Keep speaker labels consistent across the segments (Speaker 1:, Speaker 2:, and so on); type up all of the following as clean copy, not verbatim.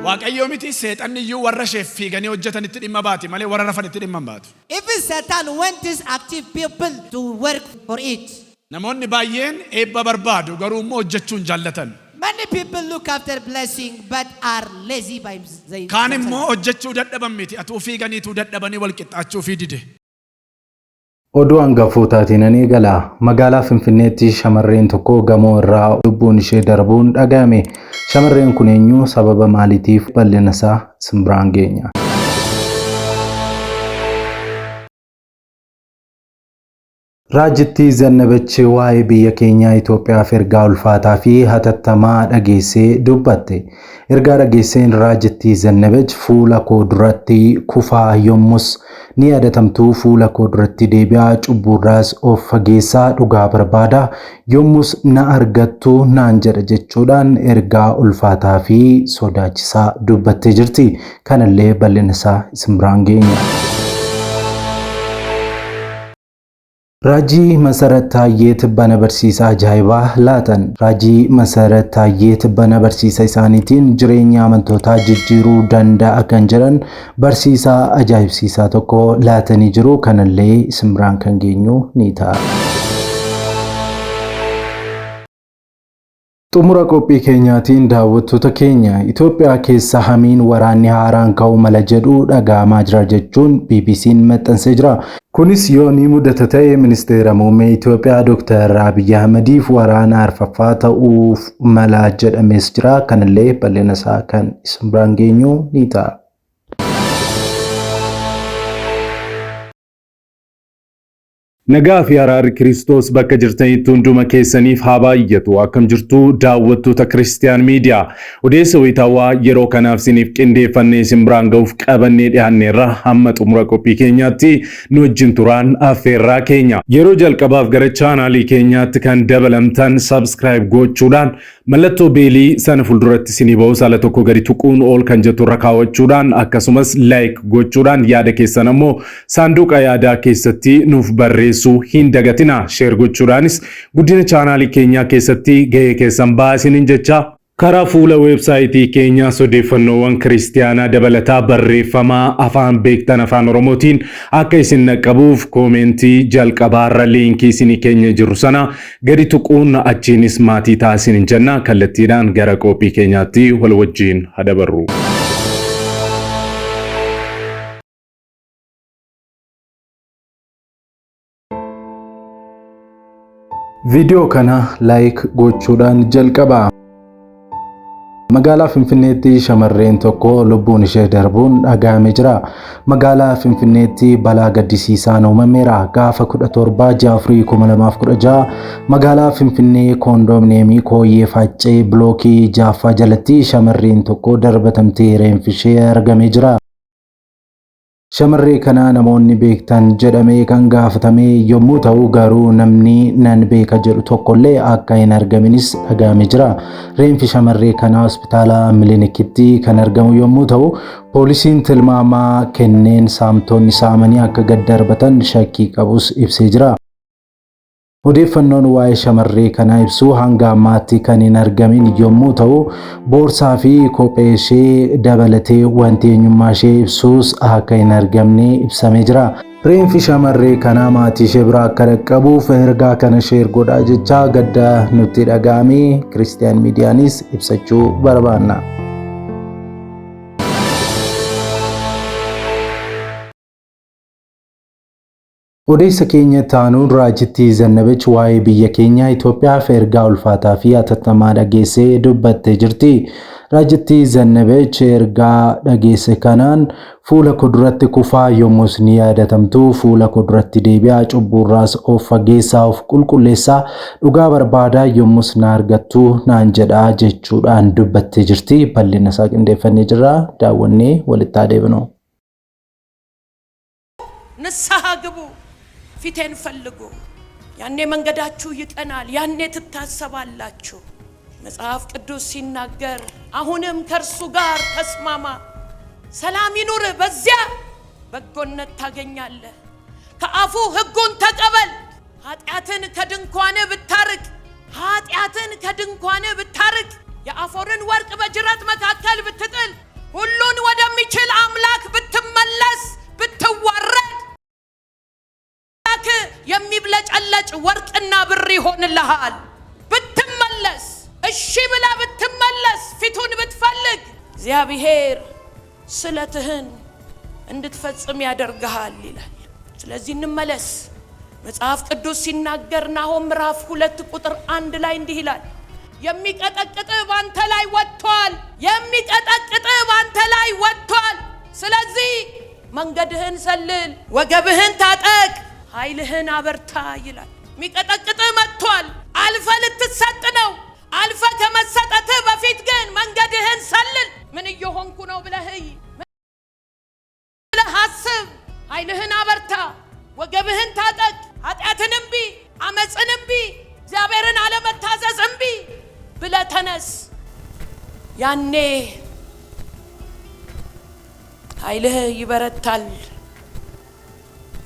Speaker 1: waaqayyo miti seexanni iyyuu warra sheeffiiganii hojjetanitti dhimma baati malee warra rafanitti dhimma baatu.
Speaker 2: Even Satan wants these active people to work for it.
Speaker 1: Namoonni baay'een eebba barbaadu garuu immoo hojjechuun jaallatan.
Speaker 2: Many people look after blessing but are lazy by themselves.
Speaker 1: Kaan immoo hojjechuu dadhaban miti atuu fiiganiitu dadhabanii wal qixxaachuu fi dide.
Speaker 3: Oduu hangafootaatiin ani eegala. Magaalaa Finfinneetti shamarreen tokko gamoo irraa lubbuun ishee darbuun dhagahame. Shamarreen kun eenyu sababa maaliitiif bal'ina isaa simbiraan geenya? Raajittii Zannabech waa'ee biyya keenya Itoophiyaaf ergaa ulfaataa fi hatattamaa dhageessee dubbatte. Ergaa dhageesseen Raajittii Zannabech fuula koo duratti kufaa yommus ni yaadatamtu fuula koo duratti deebi'aa cubburraas of fageessaa dhugaa barbaada yommus na argattu naan jedha jechuudhaan ergaa ulfaataa fi sodaachisaa dubbattee jirti. Kanallee bal'ina isaa simbiraan geenya. Raajii Masarat Taayee Tibbana barsiisaa ajaa'ibaa laatan. Raajii Masarat Taayee Tibbana barsiisaa isaaniitiin jireenya amantootaa jijjiiruu danda'a kan jedhan barsiisaa ajaa'ibsiisaa tokko laatanii jiru. Kanallee simbiraan kan geenyu ni ta'a. Xumura qophii keenyaatiin daawwattoota keenya Itoophiyaa keessa hamiin waraanni haaraan ka'uu mala jedhu dhaga'amaa jira jechuun BBC'n maxxansee jira. Kunis yoo ni mudata ta'e ministeera muummee Itoophiyaa Dr. Abiy Ahmediif waraana arfaffaa ta'uuf mala jedhamees jira. Kanallee bal'ina isaa kan simbiraan geenyu ni ta'a. Nagaa fi araarri Kiristoos bakka jirtanitti hunduma keessaniif haa baay'atu. Akkam jirtu daawwattoota Kiristiyaan Miidiyaa. Odeessa wayitaawaa yeroo kanaaf isiniif qindeeffannee simbiraan ga'uuf qabannee dhiyaanneerra hamma xumura qophii keenyaatti nu wajjin turaan affeerraa keenya. Yeroo jalqabaaf gara chaanaalii keenyaatti kan dabalamtan subscribe gochuudhaan mallattoo beelii sana fuulduratti isinii ba'u sala tokko gadi tuquun ol kan jettu irra kaawwachuudhaan akkasumas like gochuudhaan yaada keessan ammoo saanduqa yaadaa keessatti nuuf barreessu. Hin dagatina share gochuudhaanis guddina chaanaalii keenyaa keessatti gahee keessan baasiniin jecha karaa fuula websaayitii keenyaa odeeffannoowwan kiristiyaanaa dabalataa barreeffamaa afaan beektan afaan oromootiin akka isin naqqabuuf koomentii jalqabaarra liinkii isinii keenya jiru sana gadi tuquun achiinis maatii taasiniin jenna kallattiidhaan gara qophii keenyaatti wal wajjiin hadabarru. Video kana like gochuudhaan jalqaba. Magaalaa Finfinneetti shamarreen tokko lubbuun ishee darbuun dhagahame jira. Magaalaa Finfinneetti balaa gaddisiisaan uumameera. Gaafa 17/4/2016 magaalaa Finfinnee koondoominiyeemii Kooyyee Faccee bilookii 6 jalatti shamarreen tokko darbatamtee reenfi ishee argamee jira. Shamarree kana namoonni beektan jedhamee kan gaafatame yommuu ta'u garuu namni nan beeka jedhu tokkollee akka hin argaminis dhagahame jira. Reenfi shamarree kana hospitaala Miliinikitti kan argamu yommuu ta'u poolisiin tilmaamaa kenneen saamtonni saamanii akka gad darbatan shakkii qabus ibsee jira. Odeeffannoon waa'ee shamarree kana ibsu hanga ammaatti kan hin argamin yommuu ta'u boorsaa fi kophee ishee dabalatee wanti eenyummaa ishee ibsus akka hin argamne ibsamee jira. Reenfi shamarree kana maatii ishee bira akka dhaqqabuuf ergaa kana sheer godhaa jecha gadda nutti dhagahame Kiristiyaan Miidiyaanis ibsachuu barbaanna. Odeessa keenya taanuun Raajittii Zannabech waa'ee biyya keenya Itoophiyaaf ergaa ulfaataa fi hatattamaa dhageessee dubbattee jirti. Raajittii Zannabech ergaa dhageesse kanaan fuula koo duratti kufaa yommus ni yaadatamtu fuula koo duratti deebi'aa cubburraas of fageessaa of qulqulleessaa dhugaa barbaadaa yommus na argattu naan jedhaa jechuudhaan dubbattee jirti. Bal'ina isaa qindeeffannee jirra. Daawwannee walitti adeemnu.
Speaker 4: ንስሐ ግቡ ፊቴን ፈልጉ ያኔ መንገዳችሁ ይቀናል ያኔ ትታሰባላችሁ መጽሐፍ ቅዱስ ሲናገር አሁንም ከርሱ ጋር ተስማማ ሰላም ይኑር በዚያ በጎነት ታገኛለህ ከአፉ ሕጉን ተቀበል ኃጢአትን ከድንኳን ብታርቅ የአፎርን ወርቅ በጅራት መካከል ብትጥል ይሆንልሃል። ብትመለስ እሺ ብላ ብትመለስ ፊቱን ብትፈልግ እግዚአብሔር ስለትህን እንድትፈጽም ያደርግሃል ይላል። ስለዚህ እንመለስ። መጽሐፍ ቅዱስ ሲናገር ናሆም ምዕራፍ 2 ቁጥር 1 ላይ እንዲህ ይላል፣ የሚቀጠቅጥ ባንተ ላይ ወጥቷል፣ የሚቀጠቅጥ ባንተ ላይ ወጥቷል። ስለዚህ መንገድህን ሰልል፣ ወገብህን ታጠቅ፣ ኃይልህን አበርታ ይላል። የሚቀጠቅጥ መጥቷል። አልፈ ልትሰጥ ነው። አልፈ ከመሰጠትህ በፊት ግን መንገድህን ሰልል። ምን እየሆንኩ ነው ብለህ አስብ። ኃይልህን አበርታ፣ ወገብህን ታጠቅ። ኃጢአትን እምቢ፣ አመፅን እምቢ፣ እግዚአብሔርን አለመታዘዝ እምቢ ብለህ ተነስ። ያኔ ኃይልህ ይበረታል፣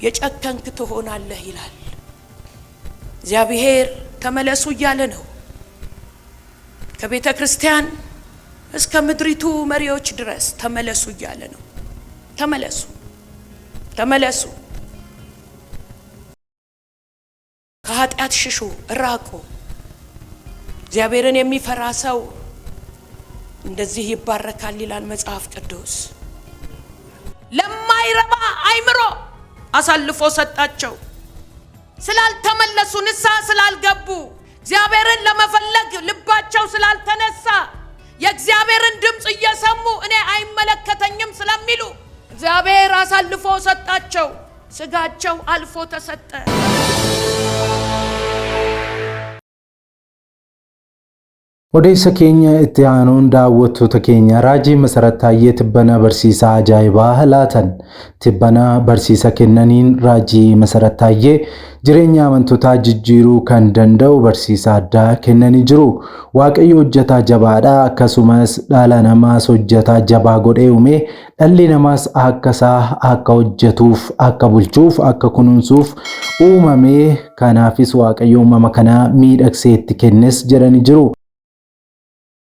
Speaker 4: የጨከንክ ትሆናለህ ይላል። እግዚአብሔር ተመለሱ እያለ ነው። ከቤተ ክርስቲያን እስከ ምድሪቱ መሪዎች ድረስ ተመለሱ እያለ ነው። ተመለሱ፣ ተመለሱ፣ ከኃጢአት ሽሹ፣ ራቁ። እግዚአብሔርን የሚፈራ ሰው እንደዚህ ይባረካል ይላል መጽሐፍ ቅዱስ። ለማይረባ አይምሮ አሳልፎ ሰጣቸው። ስላልተመለሱ፣ ንስሐ ስላልገቡ፣ እግዚአብሔርን ለመፈለግ ልባቸው ስላልተነሳ፣ የእግዚአብሔርን ድምፅ እየሰሙ እኔ አይመለከተኝም ስለሚሉ እግዚአብሔር አሳልፎ ሰጣቸው። ስጋቸው አልፎ ተሰጠ።
Speaker 3: Odeessa keenya itti aanuun daawwattoota keenya raajii masarattaayee tibbana barsiisaa ajaa'ibaa laatan. Tibbana barsiisa kennaniin raajii masarattaayee jireenya amantootaa jijjiiruu kan danda'u barsiisa addaa kennanii jiru. Waaqayyo hojjetaa jabaadha, akkasumas dhala namaas hojjetaa jabaa godhee uume. Dhalli namaas akka hojjetuuf, akka bulchuuf, akka kunuunsuuf uumamee, kanaafis Waaqayyo uumama kana miidhagsee itti kennes jedhanii jiru.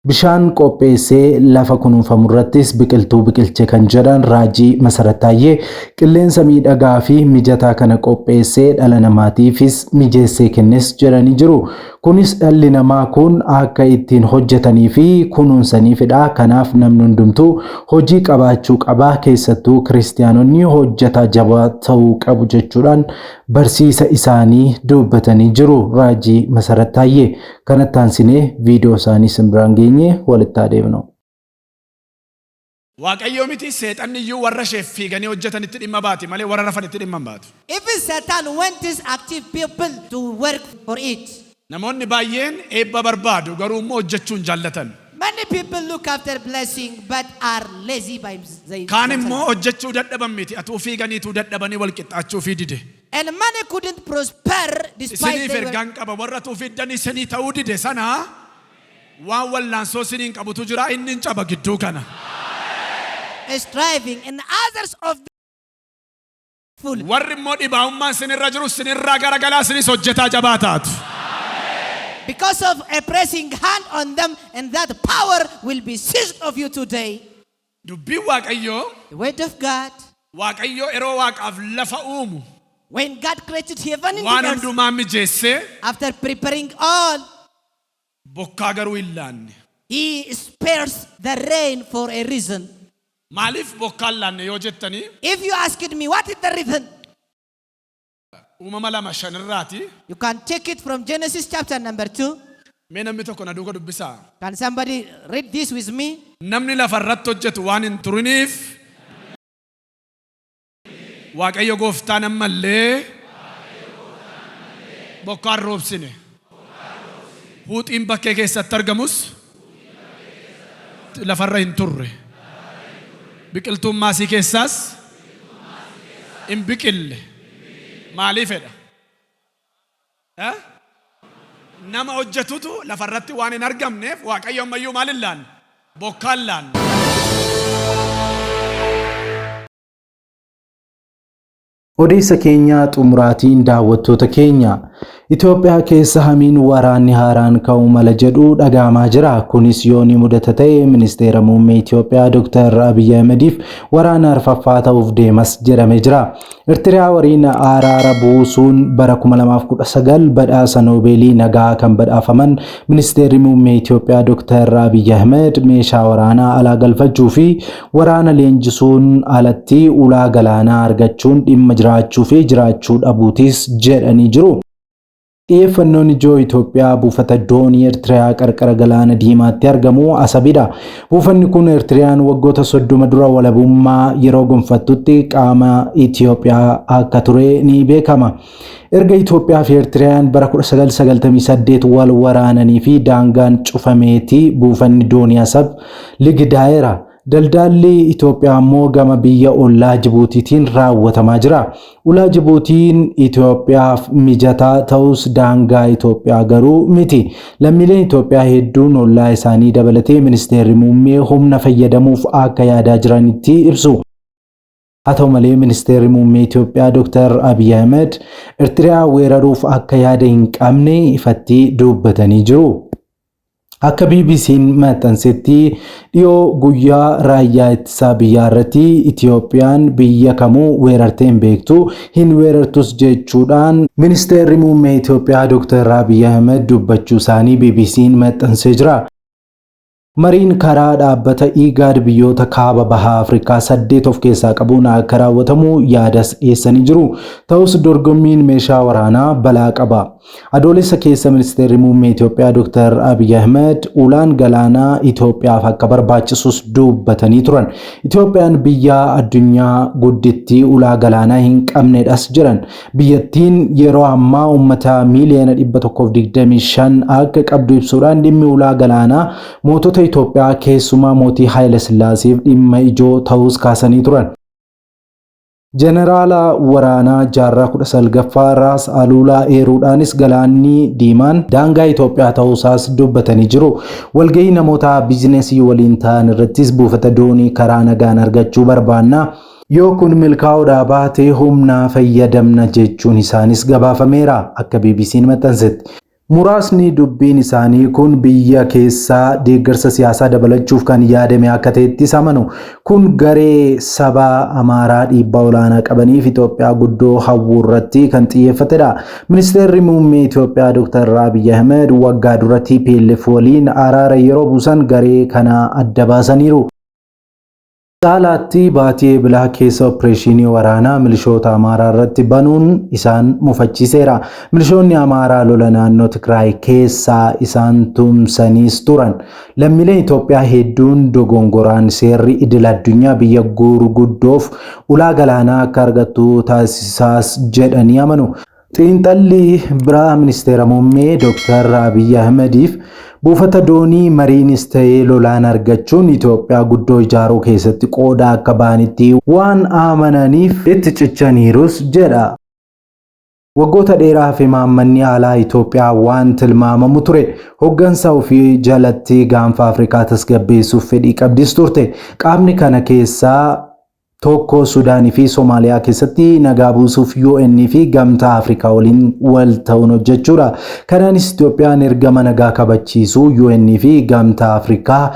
Speaker 3: Bishaan qopheessee lafa kunuunfamu irrattis biqiltuu biqilche kan jedhan raajii masarattaayee qilleensa miidhagaa fi mijataa kana qopheessee dhala namaatiifis mijeessee kennes jedhanii jiru. Kunis dhalli namaa kun akka ittiin hojjetanii fi kunuunsaniifidha. Kanaaf namni hundumtuu hojii qabaachuu qaba. Keessattuu kiristaanonni hojjetaa jabaa ta'uu qabu jechuudhaan barsiisa isaanii dubbatanii jiru. Raajii masarattaayee kanatti aansinee viidiyoo isaanii simbiraan geenye walitti adeemna.
Speaker 1: Waaqayyo miti seexanni iyyuu warra isheef fiiganii hojjetanitti dhimma baati malee warra rafanitti dhimma baatu.
Speaker 2: Even Satan wants these active people to work for it.
Speaker 1: Namoonni baay'een eebba barbaadu garuu immoo hojjechuun jaallatan.
Speaker 2: Many people look after blessing but are lazy by themselves.
Speaker 1: Kaan immoo hojjechuu dadhaban miti atuu fiiganiitu dadhabanii wal qixxaachuu fi dide.
Speaker 2: And many couldn't prosper despite
Speaker 1: Isiniif ergaan qaba warra tuu fiddanii isinii ta'uu dide sana waan wallaansoo isiniin qabutu jira inni hin caba gidduu kana.
Speaker 2: Striving and others of full.
Speaker 1: Warri immoo dhibaa'ummaan isinirra jiru isinirraa garagalaa isinis hojjetaa jabaa taatu.
Speaker 2: Because of a pressing hand on them, and that power will be seized of you today.
Speaker 1: Dubbii Waaqayyoo,
Speaker 2: The word of God,
Speaker 1: Waaqayyoo yeroo waaqaaf lafa uumu
Speaker 2: when God created heaven and
Speaker 1: waan
Speaker 2: the earth,
Speaker 1: hundumaa mijeessee
Speaker 2: after preparing all,
Speaker 1: bokkaa garuu hin laanne.
Speaker 2: He spares the rain for a reason.
Speaker 1: Maaliif bokkaa hin laanne yoo jettanii
Speaker 2: If you asked me what is the reason,
Speaker 1: uumama 2:5
Speaker 2: you can take it from Genesis chapter number 2.
Speaker 1: mee namni tokko na duuka dubbisaa.
Speaker 2: Can somebody read this with me?
Speaker 1: Namni lafa irratti hojjetu waan hin turiniif Waaqayyo gooftaan ammallee bokkaan roobsine. Huuxiin bakkee keessatti argamus lafarra hin turre. Biqiltuun maasii keessaas hin biqille. Maaliifedha? Nama hojjetutu lafarratti waan hin argamneef Waaqayyo ammayyuu maal hin laanne? Bokkaan laanne.
Speaker 3: Odeessa keenya xumuraatiin daawwattoota keenya Itoophiyaa keessa hamiin waraanni haaraan ka'uu mala jedhu dhagahamaa jira. Kunis yoo ni mudata ta'e ministeera muummee Itoophiyaa Dr. Abiy Ahmediif waraana arfaffaa ta'uuf deemas jedhamee jira. Eertiriyaa waliin araara buusuun bara 2019 badhaasa Noobeelii nagaa kan badhaafaman ministeerri muummee Itoophiyaa Dr. Abiy Ahmed meeshaa waraanaa alaa galfachuu fi waraana leenjisuun alatti ulaa galaanaa argachuun dhimma jiraachuu fi jiraachuu dhabuutis jedhanii jiru. Xiyyeeffannoon ijoo Itoophiyaa buufata doonii Eertiriyaa qarqara galaana diimaatti argamu Asabidha. Buufanni kun Eertiriyaan waggoota 30 dura walabummaa yeroo gonfattutti qaama Itoophiyaa akka ture ni beekama. Erga Itoophiyaa fi Eertiriyaan bara 1998 wal waraananii fi daangaan cufameeti buufanni doonii Asab ligidaa'eera. Daldalli Itoophiyaa immoo gama biyya ollaa Jibuutiitiin raawwatamaa jira. Ulaa Jibuutiin Itoophiyaaf mijataa ta'us daangaa Itoophiyaa garuu miti. Lammiileen Itoophiyaa hedduun ollaa isaanii dabalatee ministeerri muummee humna fayyadamuuf akka yaadaa jiranitti ibsu. Haa ta'u malee ministeerri muummee Itoophiyaa Dr. Abiy Ahmed Eertiriyaa weeraruuf akka yaada hin qabne ifatti dubbatanii jiru. Akka BBC'n maxxansetti dhiyoo guyyaa raayyaa ittisaa biyyaa irratti Itoophiyaan biyya kamuu weerartee hin beektu hin weerartus jechuudhaan ministeerri muummee Itoophiyaa Dr. Abiy Ahmed dubbachuu isaanii BBC'n maxxansee jira. Mariin karaa dhaabbata IGAD biyyoota kaaba bahaa Afrikaa 8 of keessaa qabuun akka raawwatamu yaadas dhiyeessanii jiru. Ta'us dorgommiin meeshaa waraanaa balaa qaba. Adoolessa keessa ministeerri muummee Itoophiyaa Dr. Abiy Ahmed ulaan galaanaa Itoophiyaaf akka barbaachisus dubbatanii turan. Itoophiyaan biyya addunyaa guddittii ulaa galaanaa hin qabnedhas jiran. Biyyattiin yeroo ammaa uummata miiliyoona 125 akka qabdu ibsuudhaan dhimmi ulaa galaanaa mootota Itoophiyaa keessumaa mootii Haayile Sillaaseef dhimma ijoo ta'us kaasanii turan. Jeneraala waraanaa jaarraa 19ffaa Raas Aluulaa eeruudhaanis galaanni diimaan daangaa Itoophiyaa ta'uusaas dubbatanii jiru. Walgahii namoota biizinesii waliin ta'an irrattis buufata doonii karaa nagaan argachuu barbaanna. Yoo kun milkaa'uudhaa baate humna fayyadamna jechuun isaanis gabaafameera akka BBC'n maxxansetti. Muraasni dubbiin isaanii kun biyya keessaa deeggarsa siyaasaa dabalachuuf kan yaadame akka ta'ettis amanu. Kun garee saba Amaaraa dhiibbaa olaanaa qabaniif Itoophiyaa guddoo hawwuu irratti kan xiyyeeffatedha. Ministeerri muummee Itoophiyaa Dr. Abiy Ahmed waggaa dura TPLF waliin araara yeroo buusan garee kana adda baasaniiru. Saalaatti baatii bilaa keessa opereeshinii waraanaa milishoota Amaaraa irratti banuun isaan mufachiiseera. Milishoonni Amaaraa lola naannoo Tigraay keessaa isaan tumsaniis turan. Lammiileen Itoophiyaa hedduun dogongoraan seerri idil addunyaa biyya gurguddoof ulaa galaanaa akka argattu taasisaas jedhanii amanu. Xiinxalli biraa ministeera muummee Dr. Abiy Ahmediif buufata doonii mariinis ta'ee lolaan argachuun Itoophiyaa guddoo ijaaruu keessatti qooda akka ba'anitti waan amananiif itti cichaniirus jedha. Waggoota dheeraaf imaammanni alaa Itoophiyaa waan tilmaamamu ture. Hoggansa ofii jalatti gaanfa Afrikaa tasgabbeessuuf fedhii qabdis turte. Qaamni kana keessaa tokko Sudaanii fi Somaaliyaa keessatti nagaa buusuuf UN fi gamtaa Afrikaa waliin wal ta'uun hojjechuudha. Kanaanis Itoophiyaan ergama nagaa kabachiisuu UN fi gamtaa Afrikaa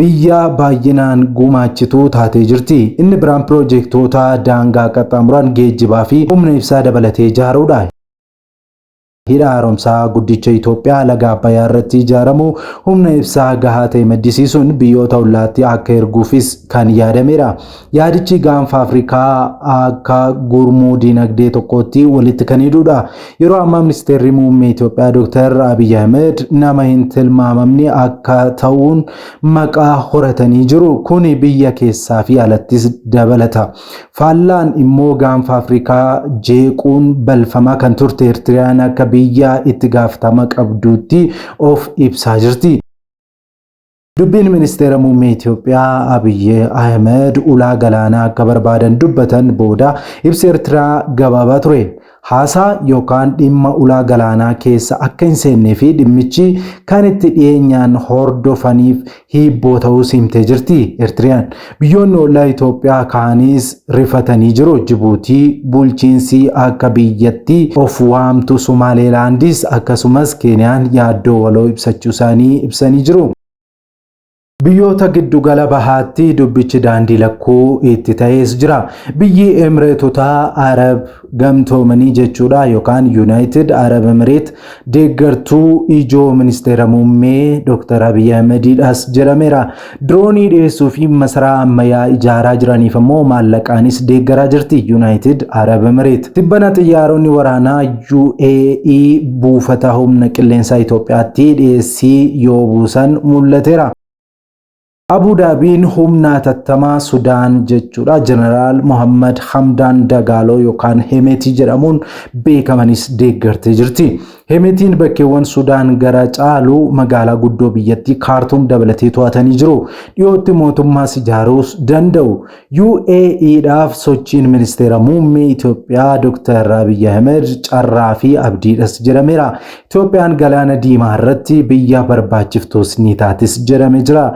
Speaker 3: biyya baay'inaan gumaachitu taatee jirti. Inni biraan piroojeektoota daangaa qaxxaamuran geejjibaa fi humna ibsaa dabalatee ijaaruudha. Hidha haaromsaa guddicha Itoophiyaa laga Abbayyaa irratti ijaaramu humna ibsaa gahaa ta'e maddisiisuun biyyoota ollaatti akka erguufis kan yaadameera. Yaadichi gaanfa Afrikaa akka gurmuu dinagdee tokkotti walitti kan hidhuudha. Yeroo ammaa ministeerri muummee Itoophiyaa Dr. Abiy Ahmed nama hin tilmaamamne akka ta'uun maqaa horatanii jiru. Kun biyya keessaa fi alattis dabalata. Faallaan immoo gaanfa Afrikaa jeequun balfamaa kan turte Eertiriyaan akka biyya itti gaafatama qabduutti of ibsaa jirti. Dubbiin ministeera muummee Itoophiyaa Abiy Ahmed ulaa galaanaa akka barbaadan dubbatan booda ibsa Eertiraa gabaabaa ture. Haasaa yookaan dhimma ulaa galaanaa keessa akka hin seennee fi dhimmichi kan itti dhiyeenyaan hordofaniif hibboo ta'uu himtee jirti. Eertiriyaan biyyoonni ollaa Itoophiyaa kaanis rifatanii jiru. Jibuutii bulchiinsi akka biyyattii of waamtu Somaaleelaandis akkasumas Keeniyaan yaaddoo waloo ibsachuu isaanii ibsanii jiru. Biyyoota giddugala bahaatti dubbichi daandii lakkuu itti ta'es jira. Biyyi Emireetota Arab gamtoomanii jechuudha yookaan United Arab Emirates deeggartuu ijoo ministeera muummee Dr. Abiy Ahmedidhas jedhameera. Droonii dhiyeessuu fi masaraa ammayyaa ijaaraa jiraniif immoo maallaqaanis deeggaraa jirti United Arab Emirates. Tibbana xiyyaaronni waraanaa UAE buufata humna qilleensaa Itoophiyaatti dhiyeessii yoo buusan mul'ateera. Abu Dhabiin humna tattamaa Sudaan jechuudha Jeneraal Mohammed Hamdan Dagalo yookaan Hemeti jedhamuun beekamanis deeggartee jirti. Hemetiin bakkeewwan Sudaan gara caalu magaalaa guddoo biyyattii Kaartuum dabalatee to'atanii jiru. Dhiyootti mootummaas ijaaruus danda'u. UAEdhaaf sochiin ministeera muummee Itoophiyaa Dr. Abiy Ahmed carraa fi abdiidhas jedhameera. Itoophiyaan galaana diimaa irratti biyya barbaachiftuus ni taatis jedhamee jira.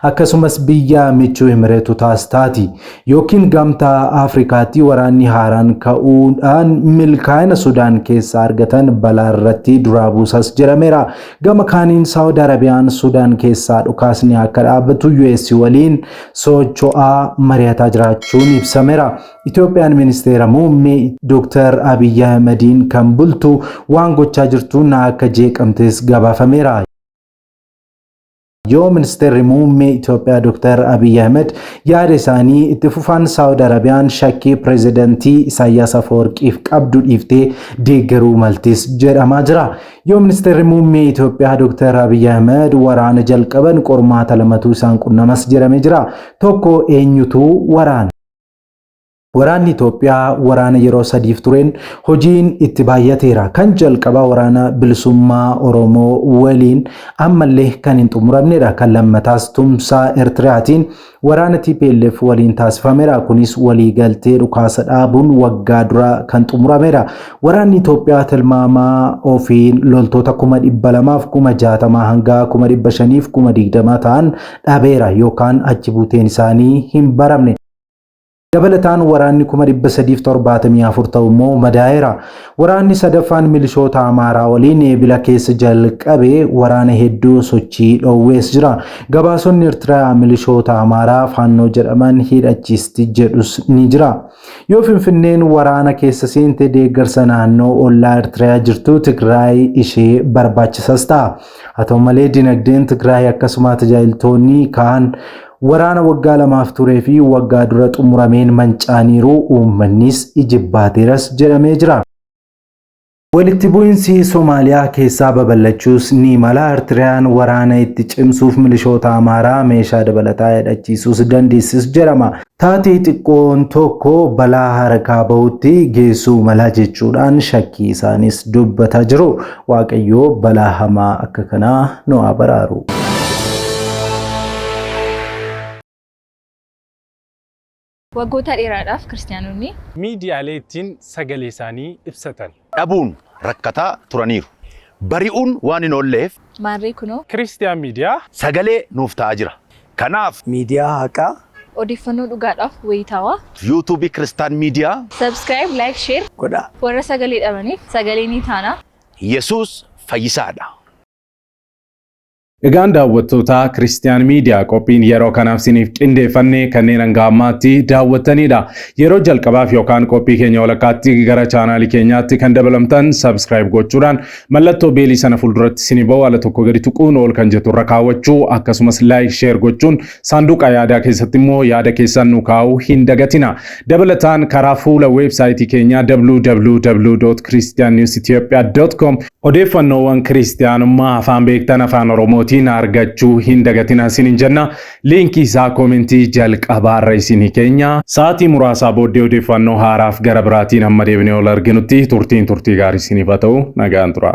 Speaker 3: Akkasumas biyya michuu Emireetotaas taati yookiin gamtaa Afrikaatti waraanni haaraan ka'uudhaan milkaa'ina Sudaan keessaa argatan balaa irratti duraa buusas jedhameera. Gama kaaniin Saawud Arabiyaan Sudaan keessaa dhukaasni akka dhaabbatu US waliin socho'aa mari'ataa jiraachuun ibsameera. Itoophiyaan ministeera muummee Dr. Abiy Ahmediin kan bultu waan gochaa jirtuun akka jeeqamtes gabaafameera. Yoo ministeerri muummee Itoophiyaa Dr. Abiy Ahmed yaada isaanii itti fufan Saawud Arabiyaan shakkii pireezidantii Isaayyaas Afeworqiif qabdu dhiiftee deeggaruu maltis jedhamaa jira. Yoo ministeerri muummee Itoophiyaa Dr. Abiy Ahmed waraana jalqaban qormaata lamatu isaan qunnamas jedhamee jira. Tokko eenyutu waraana? Waraanni Itoophiyaa waraana yeroo sadiif tureen hojiin itti baay'ateera. Kan jalqabaa waraana bilisummaa Oromoo waliin ammallee kan hin xumuramnedha. Kan lammataas tumsaa Eertiraatiin waraana TPLF waliin taasifameera. Kunis waliigaltee dhukaasa dhaabuun waggaa dura kan xumuramedha. Waraanni Itoophiyaa tilmaamaa ofiin loltoota 200,000 60,000 hanga 500,000 20,000 ta'an dhabeera yookaan achi buuteen isaanii hin baramne. Dabalataan waraanni 374 ta'u immoo madaa'eera. Waraanni sadaffaan milishoota Amaaraa waliin eebila keessa jalqabee waraana hedduu sochii dhoowwees jira. Gabaasonni Eertiraa milishoota Amaaraa Faannoo jedhaman hidhachiisti jedhus ni jira. Yoo Finfinneen waraana keessa seente deeggarsa naannoo ollaa Eertiraa jirtu Tigraay ishee barbaachisas ta'a. Haa ta'u malee dinagdeen Tigraay akkasuma tajaajiltoonni kaan waraana waggaa lamaaf turee fi waggaa dura xumurameen mancaaniiru uummannis ijibbaateeras jedhamee jira. Walitti bu'insi Somaaliyaa keessaa babal'achuus ni mala. Eertiriyaan waraana itti cimsuuf milishoota Amaaraa meeshaa dabalataa hidhachiisuus dandeessis jedhama. Taatee xiqqoon tokko balaa harkaa bahutti geessuu mala jechuudhaan shakkii isaanis dubbataa jiru. Waaqayyoo balaa hamaa akka kanaa nu haa baraaru.
Speaker 5: Waggoota dheeraadhaaf kiristaanonni
Speaker 6: miidiyaalee ittiin sagalee isaanii ibsatan
Speaker 7: dhabuun rakkataa turaniiru. Bari'uun waan hin oolleef
Speaker 5: maarree kunoo
Speaker 6: Kiristiyaan miidiyaa
Speaker 7: sagalee nuuf ta'aa jira. Kanaaf
Speaker 2: miidiyaa haqaa
Speaker 5: odeeffannoo dhugaadhaaf wayitaawaa
Speaker 7: YouTube Kiristaan miidiyaa
Speaker 5: subscribe, like, share
Speaker 2: godha.
Speaker 5: warra sagalee dhabaniif sagalee ni taana.
Speaker 7: Yesuus fayyisaadha.
Speaker 3: Egaan daawwattoota Kiristiyaan miidiyaa qophiin yeroo kanaaf siniif qindeeffannee kanneen hanga ammaatti daawwattanidha. Yeroo jalqabaaf yookaan qophii keenya walakkaatti gara chaanaalii keenyaatti kan dabalamtan subscribe gochuudhaan mallattoo beelii sana fuulduratti sinii ba'u ala tokko gadi tuquun ol kan jettu irra kaawwachuu akkasumas like share gochuun saanduqa yaadaa keessatti immoo yaada keessan nu kaa'uu hin dagatina. Dabalataan karaa fuula weebsaayitii keenyaa www.christiannewsethiopia.com odeeffannoowwan kiristiyaanummaa afaan beektan afaan Oromootiin argachuu hin dagatina isiniin jenna. Liinkii isaa koomentii jalqabaarra isinii keenya. Sa'aatii muraasaa booddee odeeffannoo haaraaf gara biraatiin amma deebinee ol arginutti turtii gaarii isiniif haa ta'u nagaan tura.